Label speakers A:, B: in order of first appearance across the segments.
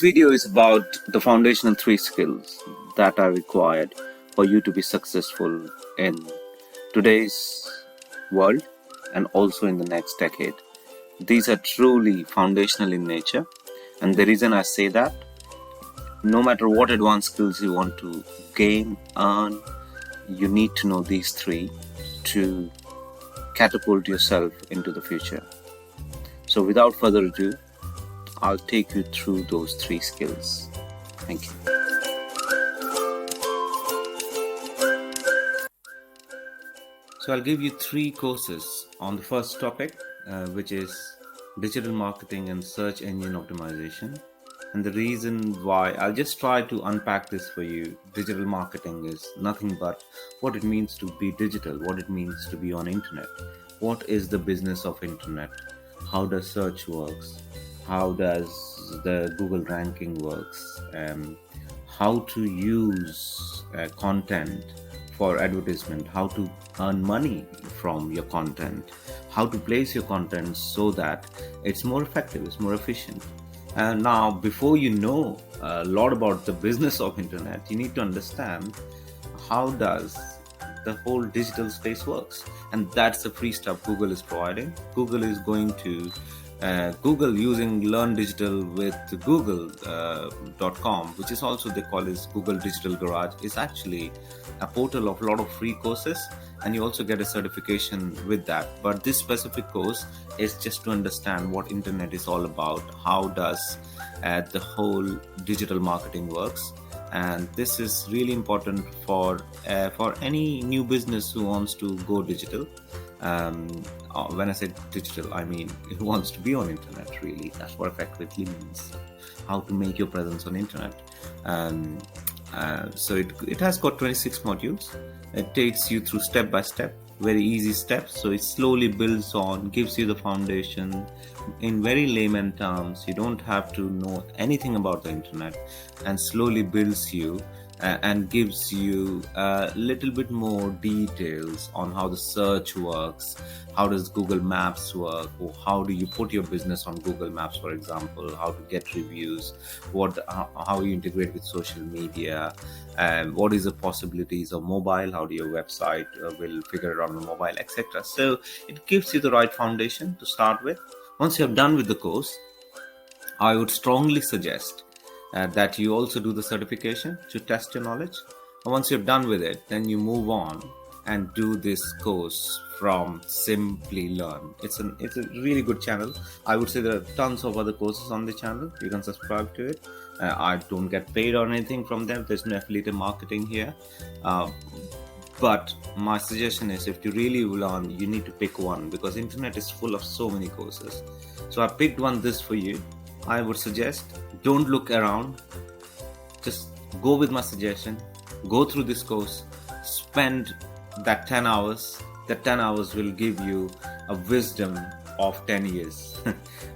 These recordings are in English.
A: Video is about the foundational three skills that are required for you to be successful in today's world and also in the next decade. These are truly foundational in nature, and the reason I say that, no matter what advanced skills you want to gain, earn, you need to know these three to catapult yourself into the future. So without further ado, I'll take you through those three skills. Thank you. So I'll give you three courses on the first topic, which is digital marketing and search engine optimization. And the reason why, I'll just try to unpack this for you. Digital marketing is nothing but what it means to be digital, what it means to be on internet. What is the business of internet? How does search works? How does the Google ranking works? How to use content for advertisement, how to earn money from your content, how to place your content so that it's more effective, it's more efficient. And now, before you know a lot about the business of internet, you need to understand how does the whole digital space works. And that's the free stuff Google is providing. Google is going to Google using Learn Digital with Google.com, which is also they call is Google Digital Garage, is actually a portal of a lot of free courses, and you also get a certification with that. But this specific course is just to understand what internet is all about, how does the whole digital marketing works. And this is really important for any new business who wants to go digital. When I say digital, I mean it wants to be on internet. Really, that's what effectively means. How to make your presence on internet. So it has got 26 modules. It takes you through step by step, very easy steps. So it slowly builds on, gives you the foundation in very layman terms. You don't have to know anything about the internet, and slowly builds you and gives you a little bit more details on how the search works, how does Google Maps work, or how do you put your business on Google Maps, for example, how to get reviews, how you integrate with social media, and what is the possibilities of mobile, how do your website will figure it out on mobile, etc. So it gives you the right foundation to start with. Once you're done with the course, I would strongly suggest that you also do the certification to test your knowledge. And once you're done with it, then you move on and do this course from Simply Learn. It's a really good channel. I would say there are tons of other courses on the channel. You can subscribe to it. I don't get paid or anything from them. There's no affiliate marketing here. But my suggestion is, if you really learn, you need to pick one, because internet is full of so many courses. So I picked this for you. I would suggest, don't look around, just go with my suggestion, go through this course, spend that 10 hours. That 10 hours will give you a wisdom of 10 years.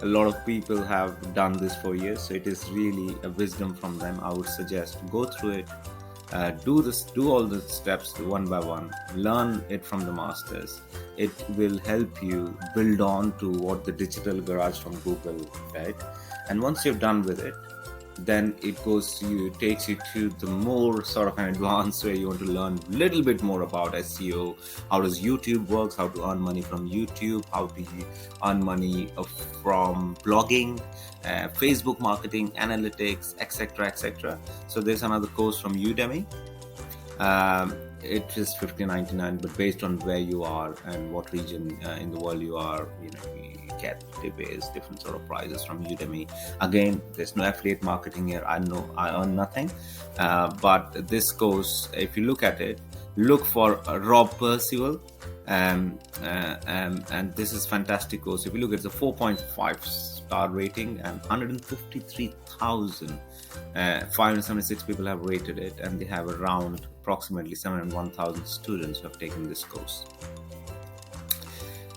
A: A lot of people have done this for years, so it is really a wisdom from them. I would suggest go through it, do all the steps one by one, learn it from the masters. It will help you build on to what the digital garage from Google, right? And once you're done with it, then it takes you to the more sort of an advanced way. You want to learn a little bit more about SEO, how does YouTube works, how to earn money from YouTube, how to earn money from blogging, Facebook marketing, analytics, etc. So there's another course from Udemy. It is $15.99, but based on where you are and what region in the world you are, you get different sort of prices from Udemy. Again, there's no affiliate marketing here. I know I earn nothing, but this course, if you look at it, look for Rob Percival, and this is fantastic course. If you look at the 4.5 star rating and 153,576 people have rated it, and they have around approximately 701,000 students who have taken this course.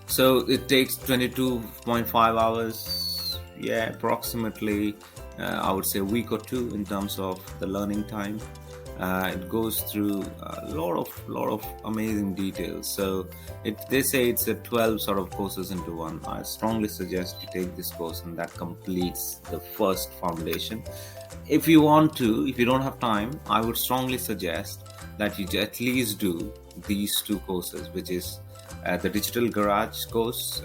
A: So it takes 22.5 hours, approximately, I would say a week or two in terms of the learning time. It goes through a lot of amazing details. So they say it's a 12 sort of courses into one. I strongly suggest you take this course, and that completes the first foundation. If you want to, if you don't have time, I would strongly suggest that you at least do these two courses, which is the Digital Garage course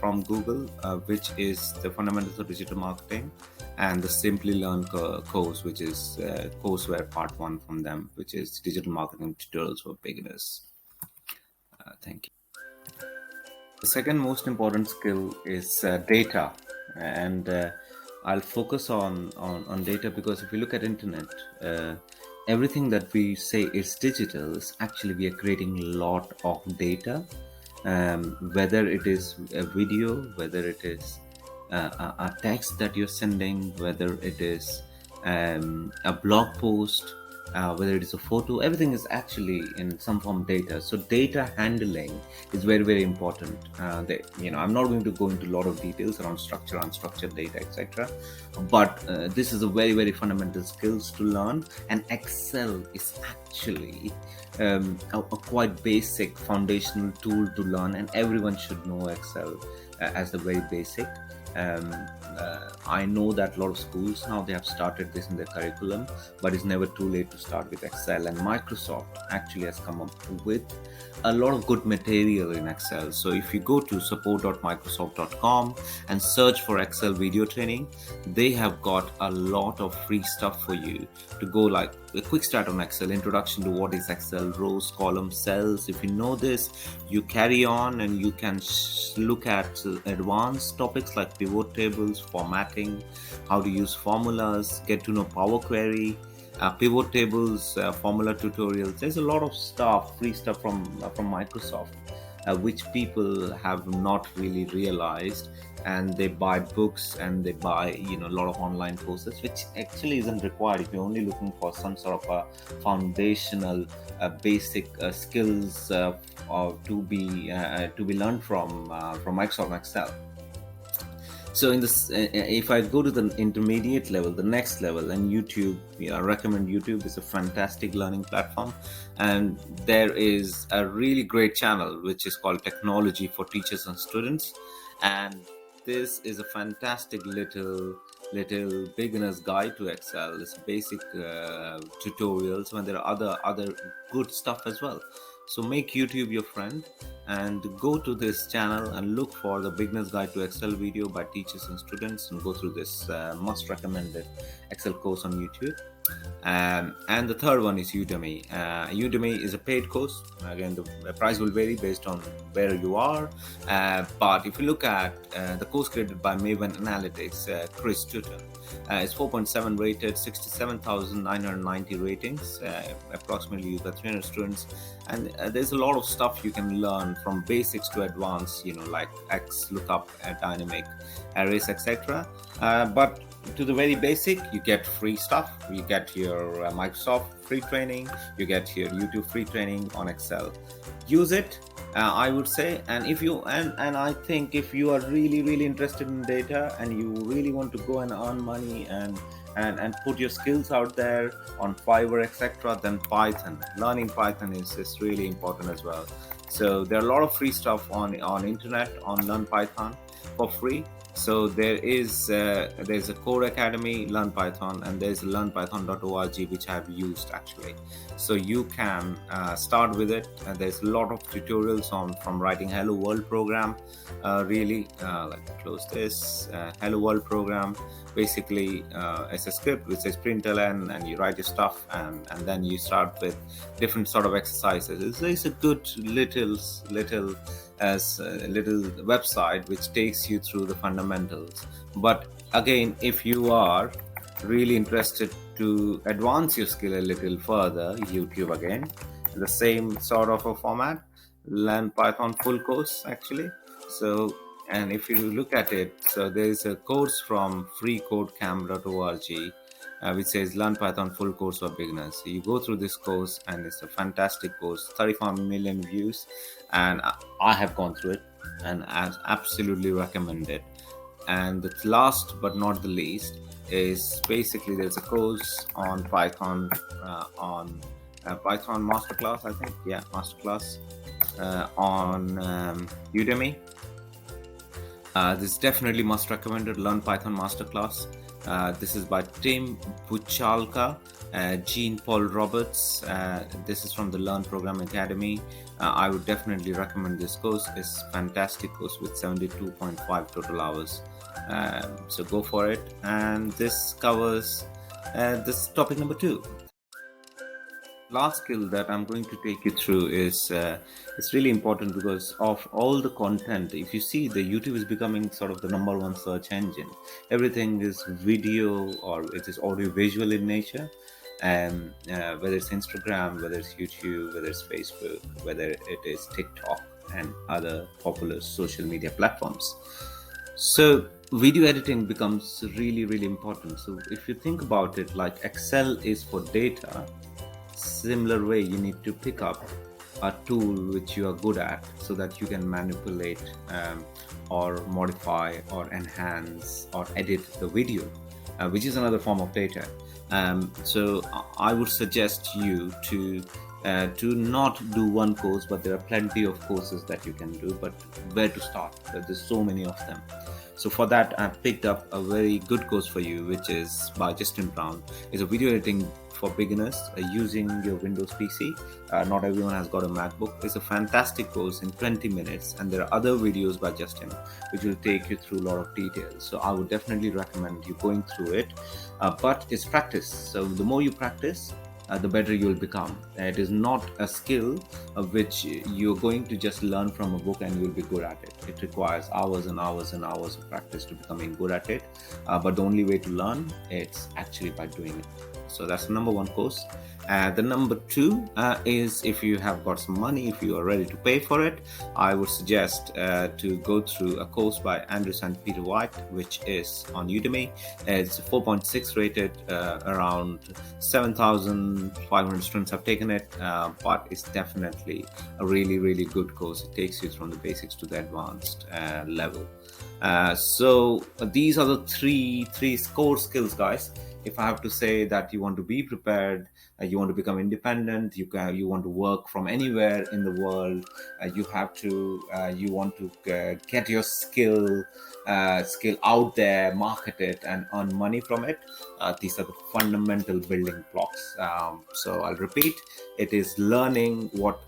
A: from Google, which is the fundamentals of digital marketing, and the Simply Learn course, which is courseware part one from them, which is digital marketing tutorials for beginners. Thank you. The second most important skill is data, and I'll focus on data, because if you look at internet, everything that we say is digital is actually we are creating a lot of data, whether it is a video, whether it is a text that you're sending, whether it is a blog post, whether it is a photo, everything is actually in some form data. So data handling is very, very important. I'm not going to go into a lot of details around structure, unstructured data, etc. But this is a very, very fundamental skills to learn, and Excel is actually a quite basic foundational tool to learn, and everyone should know Excel as the very basic. I know that a lot of schools now they have started this in their curriculum, but it's never too late to start with Excel. And Microsoft actually has come up with a lot of good material in Excel. So if you go to support.microsoft.com and search for Excel video training, they have got a lot of free stuff for you to go, like a quick start on Excel, introduction to what is Excel, rows, columns, cells. If you know this, you carry on and you can look at advanced topics like pivot tables, formatting, how to use formulas, get to know Power Query, pivot tables, formula tutorials. There's a lot of stuff, free stuff from Microsoft, which people have not really realized, and they buy books and they buy a lot of online courses, which actually isn't required if you're only looking for some sort of a foundational basic skills to be learned from Microsoft Excel. So in this, if I go to the intermediate level, the next level, and YouTube, I recommend YouTube. Is a fantastic learning platform, and there is a really great channel which is called Technology for Teachers and Students, and this is a fantastic little beginner's guide to Excel. It's basic tutorials, when there are other good stuff as well. So make YouTube your friend and go to this channel and look for the beginner's guide to Excel video by teachers and students, and go through this must recommended Excel course on YouTube. And the third one is Udemy. Udemy is a paid course. Again, the price will vary based on where you are. But if you look at the course created by Maven Analytics, Chris Tutton, it's 4.7 rated, 67,990 ratings. Approximately, you've got 300 students. And there's a lot of stuff you can learn from basics to advanced, like X, lookup, dynamic, arrays, etc. But to the very basic, you get free stuff. You get your Microsoft free training, you get your YouTube free training on Excel. Use it, I would say. And if you and I think if you are really interested in data and you really want to go and earn money and put your skills out there on Fiverr, etc., then learning Python is really important as well. So there are a lot of free stuff on internet on Learn Python for free. So there's a Core Academy, Learn Python, and there's learnpython.org, which I've used actually. So you can start with it. There's a lot of tutorials from writing Hello World program. Let me close this. Hello World program. Basically, it's a script which says println, and you write your stuff, and then you start with different sort of exercises. It's a good little website which takes you through the fundamentals. But again, if you are really interested to advance your skill a little further, YouTube again, the same sort of a format, Learn Python full course actually. So, and if you look at it, so there is a course from freecodecamp.org which says Learn Python full course for beginners. So you go through this course, and it's a fantastic course, 35 million views, and I have gone through it and I absolutely recommend it. And the last but not the least, is basically there's a course on Python on Python masterclass, I think. Yeah, masterclass on Udemy. This is definitely must recommended. Learn Python masterclass. This is by Tim Buchalka, Jean Paul Roberts. This is from the Learn Program Academy. I would definitely recommend this course. It's a fantastic course with 72.5 total hours. So go for it. And this covers this topic number 2. Last skill that I'm going to take you through is it's really important because of all the content. If you see, the YouTube is becoming sort of the number one search engine. Everything is video or it is audio visual in nature, and whether it's Instagram, whether it's YouTube, whether it's Facebook, whether it is TikTok and other popular social media platforms. So video editing becomes really important. So if you think about it, like Excel is for data, similar way you need to pick up a tool which you are good at so that you can manipulate or modify or enhance or edit the video, which is another form of data. So I would suggest you to not do one course, but there are plenty of courses that you can do, but where to start? There's so many of them. So for that, I picked up a very good course for you, which is by Justin Brown. It's a video editing for beginners using your Windows PC. Not everyone has got a MacBook. It's a fantastic course in 20 minutes, and there are other videos by Justin which will take you through a lot of details. So I would definitely recommend you going through it. But it's practice. So the more you practice, the better you'll become. It is not a skill which you're going to just learn from a book and you'll be good at it. It requires hours and hours and hours of practice to becoming good at it. But the only way to learn, it's actually by doing it. So that's the number one course. The number 2 is, if you have got some money, if you are ready to pay for it, I would suggest to go through a course by Andrews and Peter White, which is on Udemy. It's 4.6 rated, around 7,500 students have taken it, but it's definitely a really good course. It takes you from the basics to the advanced level. So these are the three core skills, guys. If I have to say that you want to be prepared, you want to become independent, you want to work from anywhere in the world, you want to get your skill out there, market it, and earn money from it. These are the fundamental building blocks. So I'll repeat: it is learning what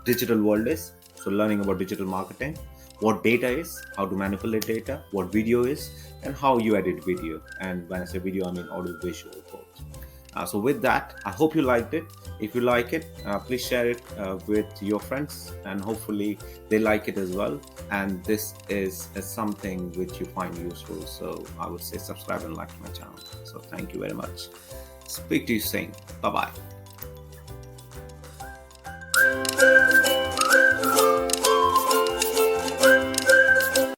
A: digital world is. So learning about digital marketing, what data is, how to manipulate data, what video is, and how you edit video. And when I say video, I mean audio visual both. So with that, I hope you liked it. If you like it, please share it with your friends, and hopefully they like it as well. And this is something which you find useful. So I would say subscribe and like my channel. So thank you very much. Speak to you soon. Bye-bye.